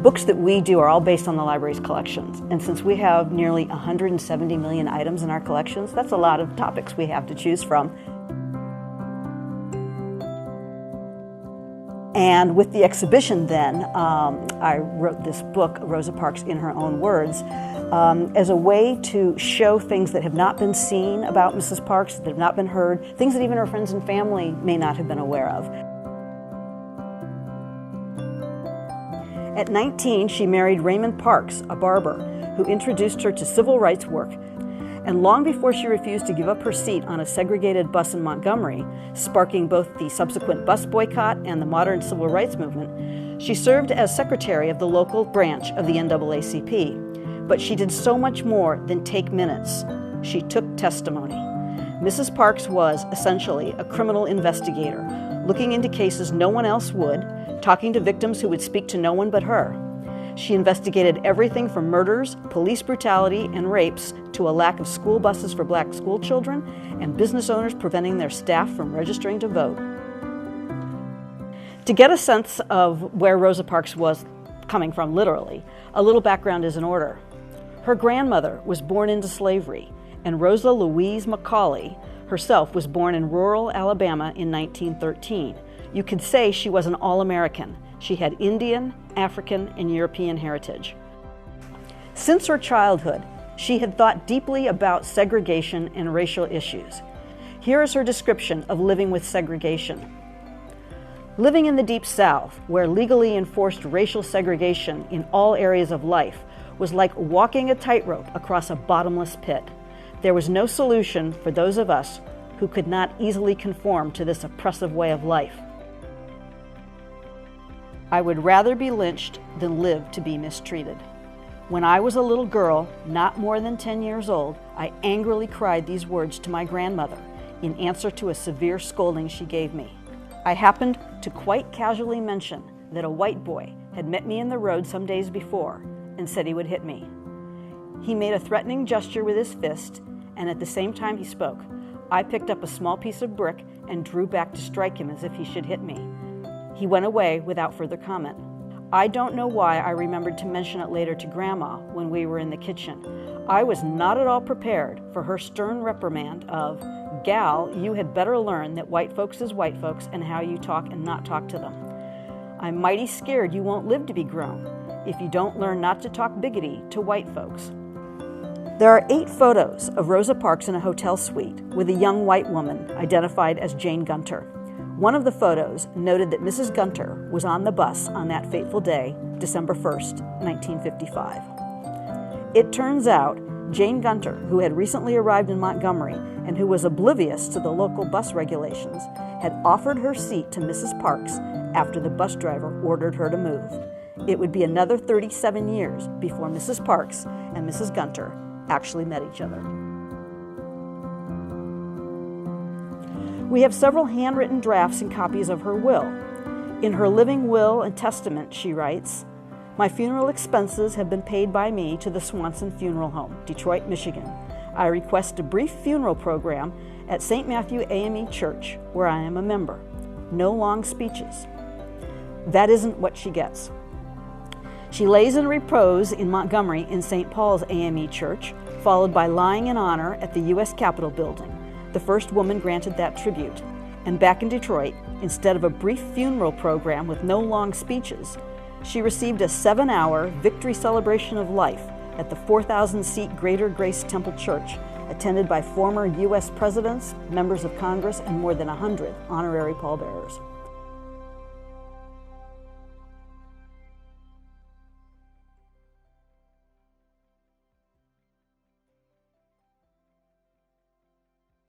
Books that we do are all based on the library's collections, and since we have nearly 170 million items in our collections, that's a lot of topics we have to choose from. And with the exhibition then, I wrote this book, Rosa Parks in Her Own Words, as a way to show things that have not been seen about Mrs. Parks, that have not been heard, things that even her friends and family may not have been aware of. At 19, she married Raymond Parks, a barber, who introduced her to civil rights work. And long before she refused to give up her seat on a segregated bus in Montgomery, sparking both the subsequent bus boycott and the modern civil rights movement, she served as secretary of the local branch of the NAACP. But she did so much more than take minutes. She took testimony. Mrs. Parks was essentially a criminal investigator, looking into cases no one else would, talking to victims who would speak to no one but her. She investigated everything from murders, police brutality, and rapes to a lack of school buses for black school children and business owners preventing their staff from registering to vote. To get a sense of where Rosa Parks was coming from literally, a little background is in order. Her grandmother was born into slavery, and Rosa Louise Macaulay herself was born in rural Alabama in 1913. You could say she was an all-American. She had Indian, African, and European heritage. Since her childhood, she had thought deeply about segregation and racial issues. Here is her description of living with segregation. Living in the Deep South, where legally enforced racial segregation in all areas of life was like walking a tightrope across a bottomless pit. There was no solution for those of us who could not easily conform to this oppressive way of life. I would rather be lynched than live to be mistreated. When I was a little girl, not more than 10 years old, I angrily cried these words to my grandmother in answer to a severe scolding she gave me. I happened to quite casually mention that a white boy had met me in the road some days before and said he would hit me. He made a threatening gesture with his fist, and at the same time he spoke, I picked up a small piece of brick and drew back to strike him as if he should hit me. He went away without further comment. I don't know why I remembered to mention it later to Grandma when we were in the kitchen. I was not at all prepared for her stern reprimand of, "Gal, you had better learn that white folks is white folks and how you talk and not talk to them. I'm mighty scared you won't live to be grown if you don't learn not to talk biggity to white folks." There are 8 photos of Rosa Parks in a hotel suite with a young white woman identified as Jane Gunter. One of the photos noted that Mrs. Gunter was on the bus on that fateful day, December 1st, 1955. It turns out Jane Gunter, who had recently arrived in Montgomery and who was oblivious to the local bus regulations, had offered her seat to Mrs. Parks after the bus driver ordered her to move. It would be another 37 years before Mrs. Parks and Mrs. Gunter actually met each other. We have several handwritten drafts and copies of her will. In her living will and testament, she writes, "My funeral expenses have been paid by me to the Swanson Funeral Home, Detroit, Michigan. I request a brief funeral program at St. Matthew AME Church, where I am a member. No long speeches." That isn't what she gets. She lays in repose in Montgomery in St. Paul's AME Church, followed by lying in honor at the U.S. Capitol building. The first woman granted that tribute. And back in Detroit, instead of a brief funeral program with no long speeches, she received a 7-hour victory celebration of life at the 4,000-seat Greater Grace Temple Church, attended by former U.S. presidents, members of Congress, and more than 100 honorary pallbearers.